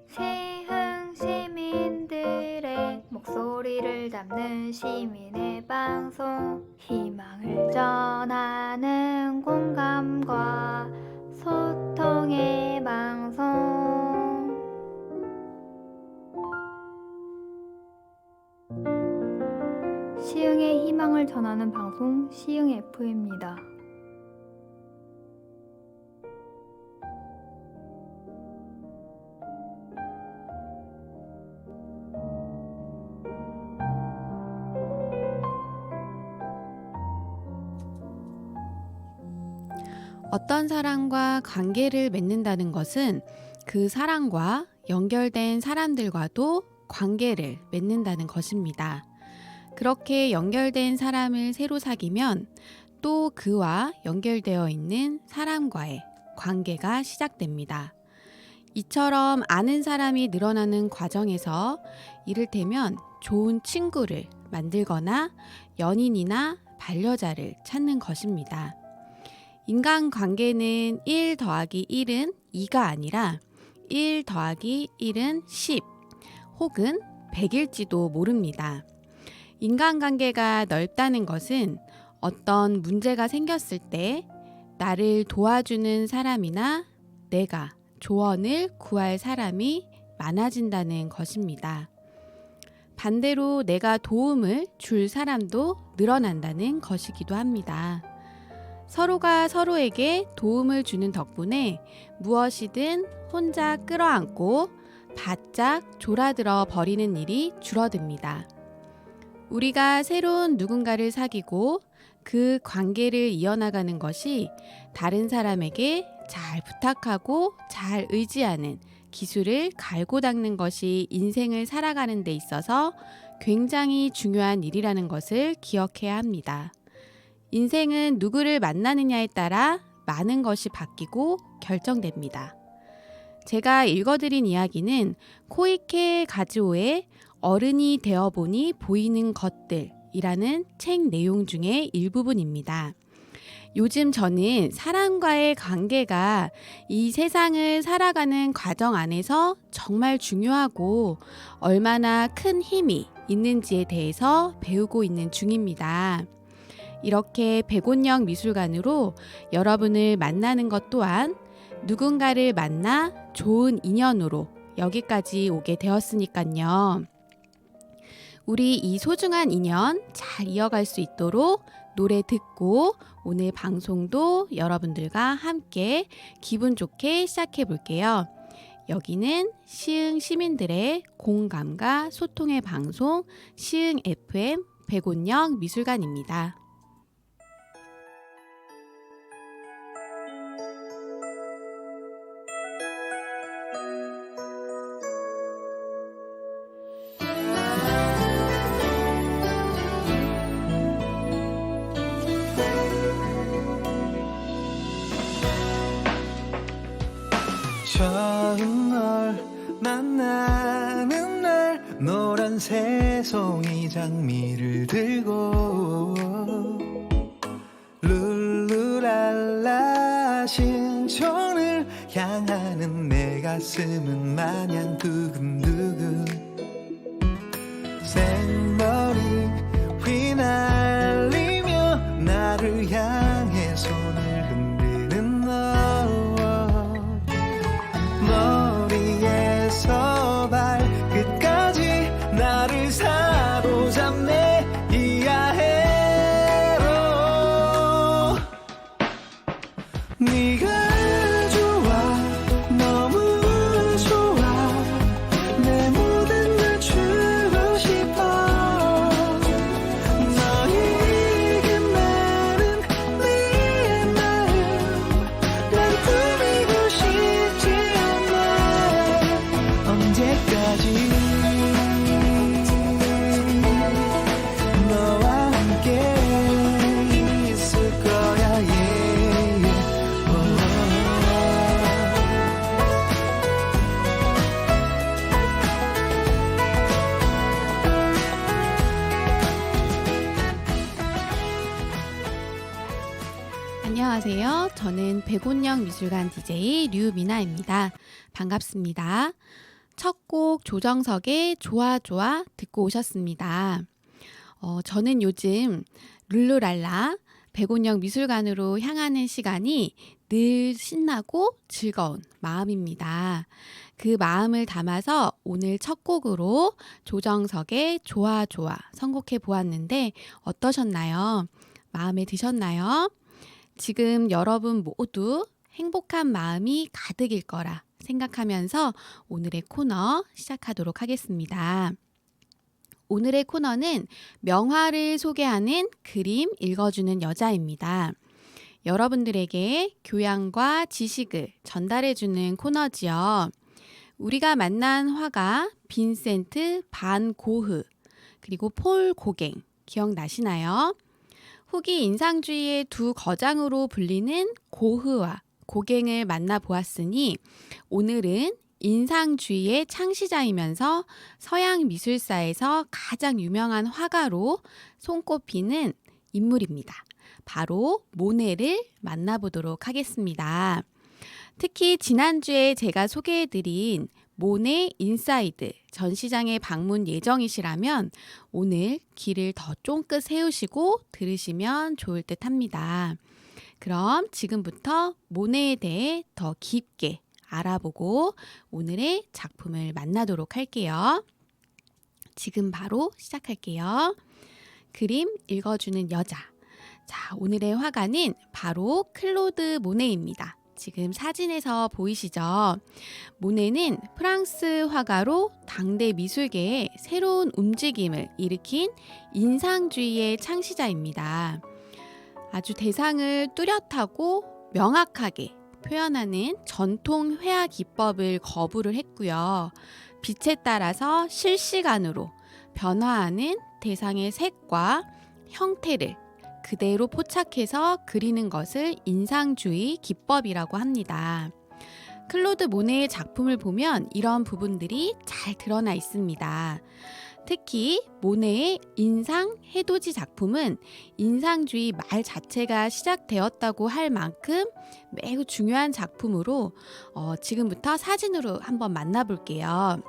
시흥 시민들의 목소리를 담는 시민의 방송, 희망을 전하는 공감과 소통의 방송. 시흥의 희망을 전하는 방송 시흥 F입니다. 어떤 사람과 관계를 맺는다는 것은 그 사람과 연결된 사람들과도 관계를 맺는다는 것입니다. 그렇게 연결된 사람을 새로 사귀면 또 그와 연결되어 있는 사람과의 관계가 시작됩니다. 이처럼 아는 사람이 늘어나는 과정에서 이를테면 좋은 친구를 만들거나 연인이나 반려자를 찾는 것입니다. 인간관계는 1 더하기 1은 2가 아니라 1 더하기 1은 10 혹은 100일지도 모릅니다. 인간관계가 넓다는 것은 어떤 문제가 생겼을 때 나를 도와주는 사람이나 내가 조언을 구할 사람이 많아진다는 것입니다. 반대로 내가 도움을 줄 사람도 늘어난다는 것이기도 합니다. 서로가 서로에게 도움을 주는 덕분에 무엇이든 혼자 끌어안고 바짝 졸아들어 버리는 일이 줄어듭니다. 우리가 새로운 누군가를 사귀고 그 관계를 이어나가는 것이 다른 사람에게 잘 부탁하고 잘 의지하는 기술을 갈고 닦는 것이 인생을 살아가는 데 있어서 굉장히 중요한 일이라는 것을 기억해야 합니다. 인생은 누구를 만나느냐에 따라 많은 것이 바뀌고 결정됩니다. 제가 읽어드린 이야기는 코이케 가즈오의 어른이 되어보니 보이는 것들이라는 책 내용 중의 일부분입니다. 요즘 저는 사람과의 관계가 이 세상을 살아가는 과정 안에서 정말 중요하고 얼마나 큰 힘이 있는지에 대해서 배우고 있는 중입니다. 이렇게 백운영 미술관으로 여러분을 만나는 것 또한 누군가를 만나 좋은 인연으로 여기까지 오게 되었으니까요. 우리 이 소중한 인연 잘 이어갈 수 있도록 노래 듣고 오늘 방송도 여러분들과 함께 기분 좋게 시작해 볼게요. 여기는 시흥 시민들의 공감과 소통의 방송 시흥 FM 백운영 미술관입니다. 처음 널 만나는 날 노란 새송이 장미를 들고 룰루랄라 신촌을 향하는 내 가슴은 마냥 두근두근 생머리 휘날리며 나를 향해 손을 흔드는 너 머리에서 발끝까지 나를 사로잡네 이야해로 네가 좋아 너무 좋아 내 모든 안녕하세요. 저는 백운영 미술관 DJ 류미나입니다. 반갑습니다. 첫 곡 조정석의 좋아 좋아 듣고 오셨습니다. 저는 요즘 룰루랄라 백운영 미술관으로 향하는 시간이 늘 신나고 즐거운 마음입니다. 그 마음을 담아서 오늘 첫 곡으로 조정석의 좋아 좋아 선곡해 보았는데 어떠셨나요? 마음에 드셨나요? 지금 여러분 모두 행복한 마음이 가득일 거라 생각하면서 오늘의 코너 시작하도록 하겠습니다. 오늘의 코너는 명화를 소개하는 그림 읽어주는 여자입니다. 여러분들에게 교양과 지식을 전달해주는 코너지요. 우리가 만난 화가 빈센트 반 고흐 그리고 폴 고갱 기억나시나요? 후기 인상주의의 두 거장으로 불리는 고흐와 고갱을 만나보았으니 오늘은 인상주의의 창시자이면서 서양 미술사에서 가장 유명한 화가로 손꼽히는 인물입니다. 바로 모네를 만나보도록 하겠습니다. 특히 지난주에 제가 소개해드린 모네 인사이드 전시장에 방문 예정이시라면 오늘 귀를 더 쫑긋 세우시고 들으시면 좋을 듯 합니다. 그럼 지금부터 모네에 대해 더 깊게 알아보고 오늘의 작품을 만나도록 할게요. 지금 바로 시작할게요. 그림 읽어주는 여자. 자, 오늘의 화가는 바로 클로드 모네입니다. 지금 사진에서 보이시죠? 모네는 프랑스 화가로 당대 미술계에 새로운 움직임을 일으킨 인상주의의 창시자입니다. 아주 대상을 뚜렷하고 명확하게 표현하는 전통 회화 기법을 거부를 했고요. 빛에 따라서 실시간으로 변화하는 대상의 색과 형태를 그대로 포착해서 그리는 것을 인상주의 기법이라고 합니다. 클로드 모네의 작품을 보면 이런 부분들이 잘 드러나 있습니다. 특히 모네의 인상 해돋이 작품은 인상주의 말 자체가 시작되었다고 할 만큼 매우 중요한 작품으로 지금부터 사진으로 한번 만나볼게요.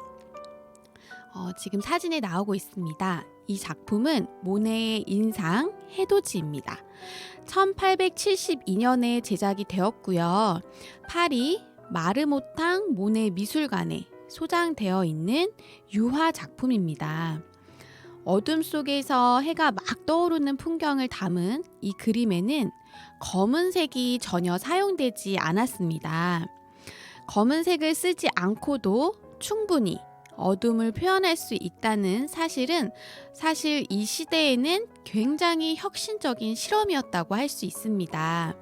지금 사진에 나오고 있습니다. 이 작품은 모네의 인상 해돋이입니다. 1872년에 제작이 되었고요. 파리 마르모탕 모네 미술관에 소장되어 있는 유화 작품입니다. 어둠 속에서 해가 막 떠오르는 풍경을 담은 이 그림에는 검은색이 전혀 사용되지 않았습니다. 검은색을 쓰지 않고도 충분히 어둠을 표현할 수 있다는 사실은 사실 이 시대에는 굉장히 혁신적인 실험이었다고 할 수 있습니다.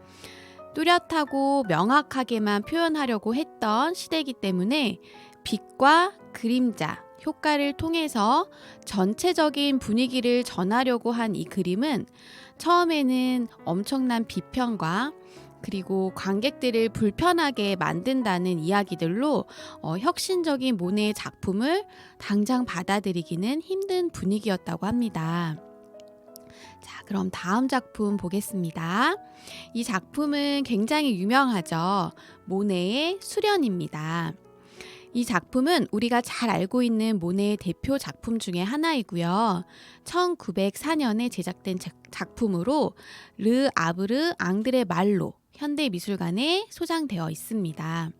뚜렷하고 명확하게만 표현하려고 했던 시대이기 때문에 빛과 그림자 효과를 통해서 전체적인 분위기를 전하려고 한 이 그림은 처음에는 엄청난 비평과 그리고 관객들을 불편하게 만든다는 이야기들로 혁신적인 모네의 작품을 당장 받아들이기는 힘든 분위기였다고 합니다. 자, 그럼 다음 작품 보겠습니다. 이 작품은 굉장히 유명하죠. 모네의 수련입니다. 이 작품은 우리가 잘 알고 있는 모네의 대표 작품 중에 하나이고요. 1904년에 제작된 작품으로 르 아브르 앙드레 말로 현대미술관에 소장되어 있습니다.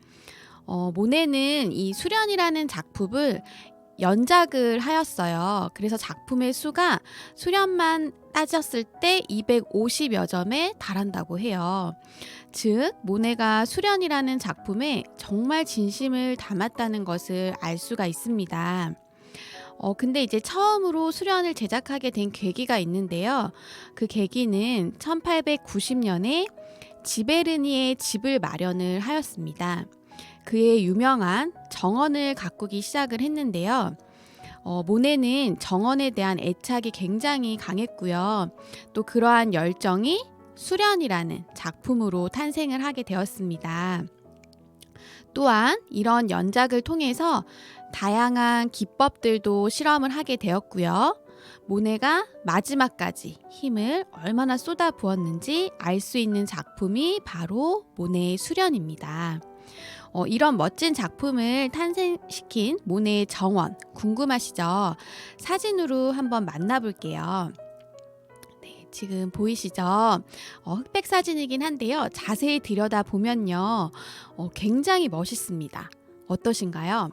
모네는 이 수련이라는 작품을 연작을 하였어요. 그래서 작품의 수가 수련만 따졌을 때 250여 점에 달한다고 해요. 즉, 모네가 수련이라는 작품에 정말 진심을 담았다는 것을 알 수가 있습니다. 근데 이제 처음으로 수련을 제작하게 된 계기가 있는데요. 그 계기는 1890년에 지베르니에 집을 마련을 하였습니다. 그의 유명한 정원을 가꾸기 시작을 했는데요. 모네는 정원에 대한 애착이 굉장히 강했고요. 또 그러한 열정이 수련이라는 작품으로 탄생을 하게 되었습니다. 또한 이런 연작을 통해서 다양한 기법들도 실험을 하게 되었고요. 모네가 마지막까지 힘을 얼마나 쏟아 부었는지 알 수 있는 작품이 바로 모네의 수련입니다. 이런 멋진 작품을 탄생시킨 모네의 정원 궁금하시죠? 사진으로 한번 만나볼게요. 네, 지금 보이시죠? 흑백 사진이긴 한데요. 자세히 들여다보면요. 굉장히 멋있습니다. 어떠신가요?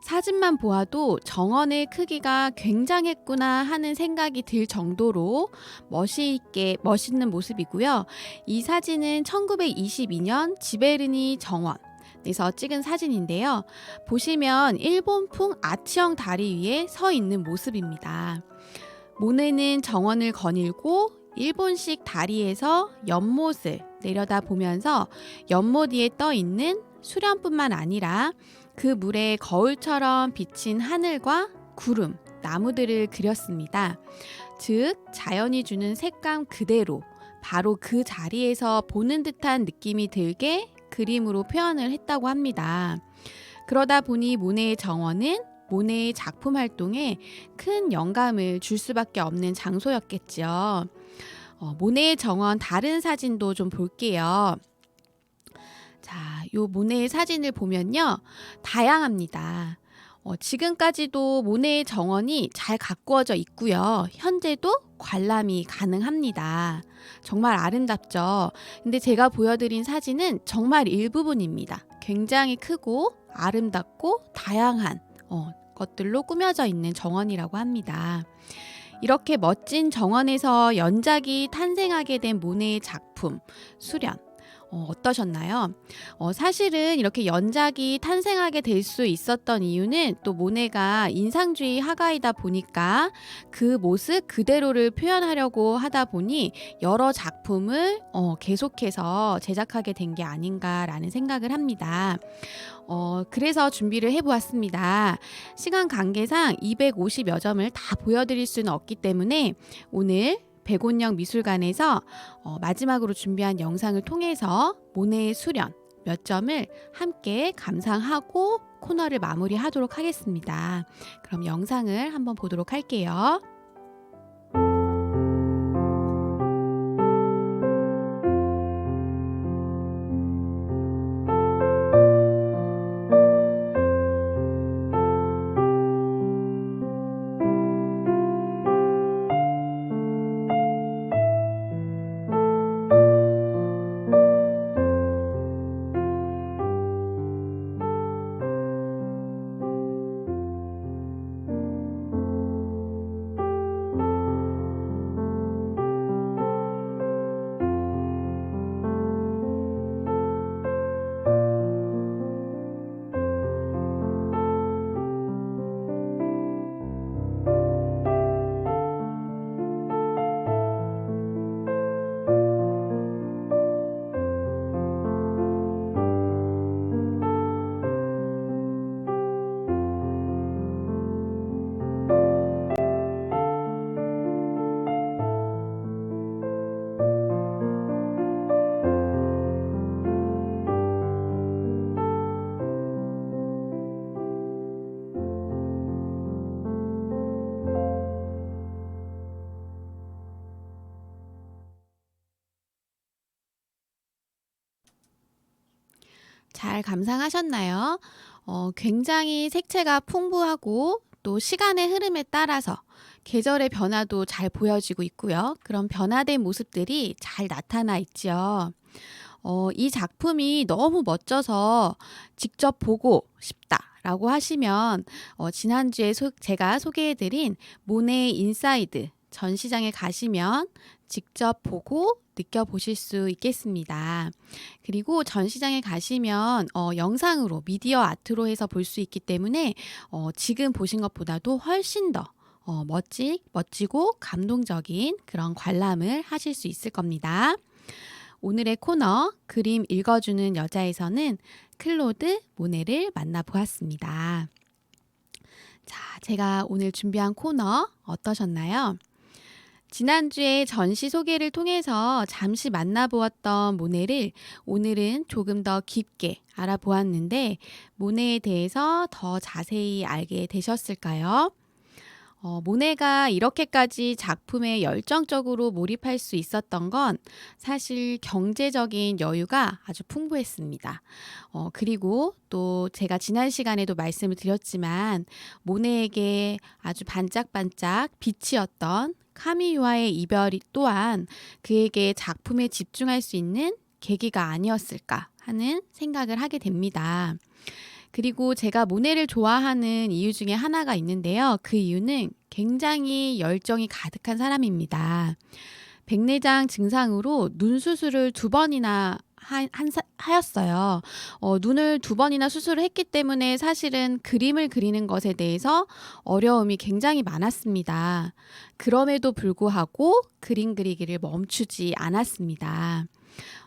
사진만 보아도 정원의 크기가 굉장했구나 하는 생각이 들 정도로 멋있는 모습이고요. 이 사진은 1922년 지베르니 정원에서 찍은 사진인데요. 보시면 일본풍 아치형 다리 위에 서 있는 모습입니다. 모네는 정원을 거닐고 일본식 다리에서 연못을 내려다보면서 연못 위에 떠 있는 수련뿐만 아니라 그 물에 거울처럼 비친 하늘과 구름, 나무들을 그렸습니다. 즉, 자연이 주는 색감 그대로 바로 그 자리에서 보는 듯한 느낌이 들게 그림으로 표현을 했다고 합니다. 그러다 보니 모네의 정원은 모네의 작품 활동에 큰 영감을 줄 수밖에 없는 장소였겠죠. 모네의 정원 다른 사진도 좀 볼게요. 자, 요 모네의 사진을 보면요. 다양합니다. 지금까지도 모네의 정원이 잘 가꾸어져 있고요. 현재도 관람이 가능합니다. 정말 아름답죠? 근데 제가 보여드린 사진은 정말 일부분입니다. 굉장히 크고 아름답고 다양한 것들로 꾸며져 있는 정원이라고 합니다. 이렇게 멋진 정원에서 연작이 탄생하게 된 모네의 작품, 수련. 어떠셨나요? 사실은 이렇게 연작이 탄생하게 될 수 있었던 이유는 또 모네가 인상주의 화가이다 보니까 그 모습 그대로를 표현하려고 하다 보니 여러 작품을 계속해서 제작하게 된 게 아닌가라는 생각을 합니다. 그래서 준비를 해보았습니다. 시간 관계상 250여 점을 다 보여드릴 수는 없기 때문에 오늘 백운영 미술관에서 마지막으로 준비한 영상을 통해서 모네의 수련 몇 점을 함께 감상하고 코너를 마무리하도록 하겠습니다. 그럼 영상을 한번 보도록 할게요. 잘 감상하셨나요? 굉장히 색채가 풍부하고 또 시간의 흐름에 따라서 계절의 변화도 잘 보여지고 있고요. 그런 변화된 모습들이 잘 나타나 있죠. 이 작품이 너무 멋져서 직접 보고 싶다라고 하시면 지난주에 제가 소개해드린 모네 인사이드 전시장에 가시면 직접 보고 느껴보실 수 있겠습니다. 그리고 전시장에 가시면 영상으로 미디어 아트로 해서 볼 수 있기 때문에 지금 보신 것보다도 훨씬 더 멋지고 감동적인 그런 관람을 하실 수 있을 겁니다. 오늘의 코너 그림 읽어주는 여자에서는 클로드 모네를 만나보았습니다. 자, 제가 오늘 준비한 코너 어떠셨나요? 지난주에 전시 소개를 통해서 잠시 만나보았던 모네를 오늘은 조금 더 깊게 알아보았는데 모네에 대해서 더 자세히 알게 되셨을까요? 모네가 이렇게까지 작품에 열정적으로 몰입할 수 있었던 건 사실 경제적인 여유가 아주 풍부했습니다. 그리고 또 제가 지난 시간에도 말씀을 드렸지만 모네에게 아주 반짝반짝 빛이었던 카미유와의 이별이 또한 그에게 작품에 집중할 수 있는 계기가 아니었을까 하는 생각을 하게 됩니다. 그리고 제가 모네를 좋아하는 이유 중에 하나가 있는데요. 그 이유는 굉장히 열정이 가득한 사람입니다. 백내장 증상으로 눈 수술을 2번이나 하였어요. 눈을 2번이나 수술을 했기 때문에 사실은 그림을 그리는 것에 대해서 어려움이 굉장히 많았습니다. 그럼에도 불구하고 그림 그리기를 멈추지 않았습니다.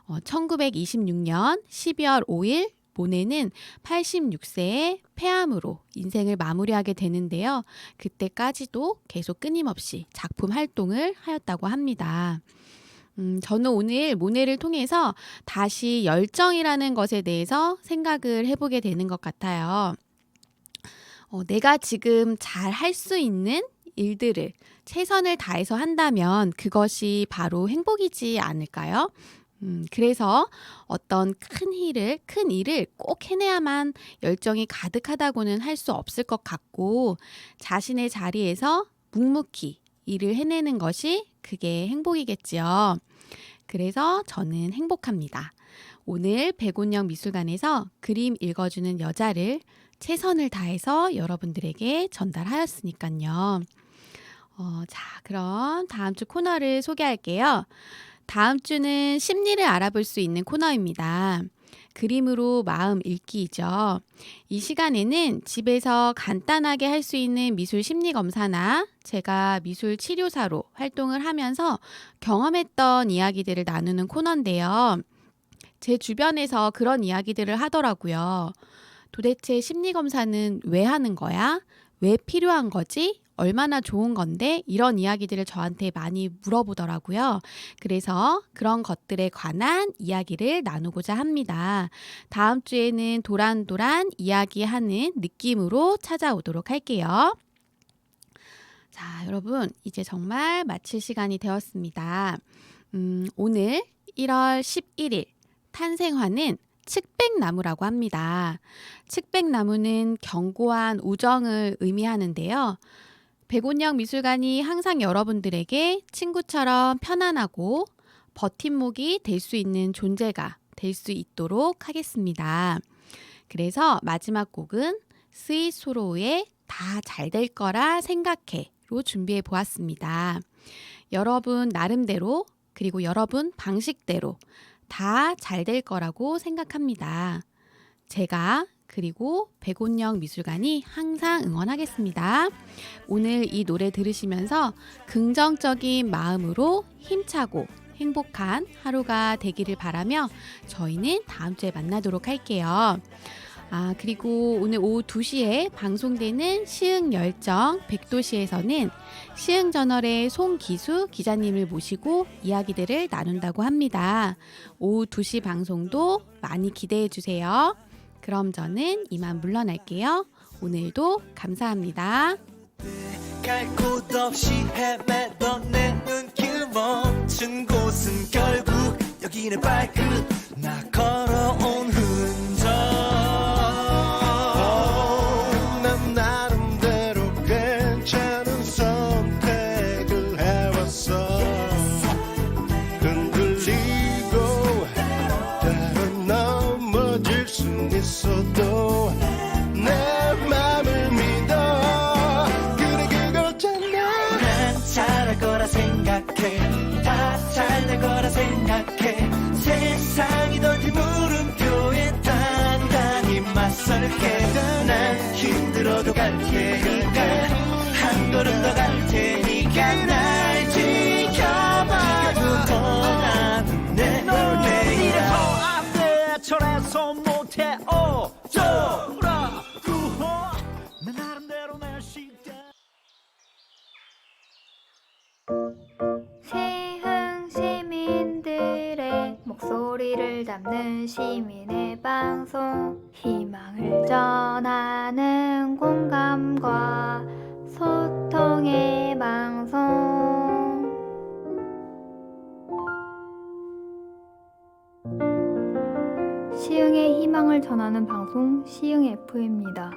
1926년 12월 5일 모네는 86세의 폐암으로 인생을 마무리하게 되는데요. 그때까지도 계속 끊임없이 작품 활동을 하였다고 합니다. 저는 오늘 모네를 통해서 다시 열정이라는 것에 대해서 생각을 해보게 되는 것 같아요. 내가 지금 잘 할 수 있는 일들을 최선을 다해서 한다면 그것이 바로 행복이지 않을까요? 그래서 어떤 큰 일을 꼭 해내야만 열정이 가득하다고는 할 수 없을 것 같고 자신의 자리에서 묵묵히 일을 해내는 것이 그게 행복이겠지요. 그래서 저는 행복합니다. 오늘 백운영 미술관에서 그림 읽어주는 여자를 최선을 다해서 여러분들에게 전달하였으니까요. 자, 그럼 다음 주 코너를 소개할게요. 다음 주는 심리를 알아볼 수 있는 코너입니다. 그림으로 마음 읽기이죠. 이 시간에는 집에서 간단하게 할 수 있는 미술 심리 검사나 제가 미술 치료사로 활동을 하면서 경험했던 이야기들을 나누는 코너인데요. 제 주변에서 그런 이야기들을 하더라고요. 도대체 심리 검사는 왜 하는 거야? 왜 필요한 거지? 얼마나 좋은 건데? 이런 이야기들을 저한테 많이 물어보더라고요. 그래서 그런 것들에 관한 이야기를 나누고자 합니다. 다음 주에는 도란도란 이야기하는 느낌으로 찾아오도록 할게요. 자, 여러분, 이제 정말 마칠 시간이 되었습니다. 오늘 1월 11일 탄생화는 측백나무라고 합니다. 측백나무는 견고한 우정을 의미하는데요. 백운영 미술관이 항상 여러분들에게 친구처럼 편안하고 버팀목이 될 수 있는 존재가 될 수 있도록 하겠습니다. 그래서 마지막 곡은 스위스로우의 다 잘 될 거라 생각해로 준비해 보았습니다. 여러분 나름대로 그리고 여러분 방식대로 다 잘 될 거라고 생각합니다. 제가 그리고 백운영 미술관이 항상 응원하겠습니다. 오늘 이 노래 들으시면서 긍정적인 마음으로 힘차고 행복한 하루가 되기를 바라며 저희는 다음 주에 만나도록 할게요. 그리고 오늘 오후 2시에 방송되는 시흥열정 백도시에서는 시흥저널의 송기수 기자님을 모시고 이야기들을 나눈다고 합니다. 오후 2시 방송도 많이 기대해 주세요. 그럼 저는 이만 물러날게요. 오늘도 감사합니다. 갈 곳 없이 헤매던 내 눈길 멈춘 곳은 결국 여기네 발끝 나 걸어온 흔적 난 나름대로 괜찮은 선택을 해왔어 흔들리고 때론 넘어질 순 있어도 내 맘을 믿어 그래 그거잖아 난 잘할 거라 생각해 다 잘 될 거라 생각해 세상이 던진 물음표에 단단히 맞설게 난 힘들어도 갈 테니까 한 걸음 더 갈 테니까 날 지켜봐도 떠나는 내 노래야 앞에 철에서 못해 어쩌라고 내 나름대로 내 시대 시흥 시민들의 목소리를 담는 시민의 방송 희망을 전하는 공감과 소통의 시흥의 희망을 전하는 방송 시흥 FM입니다.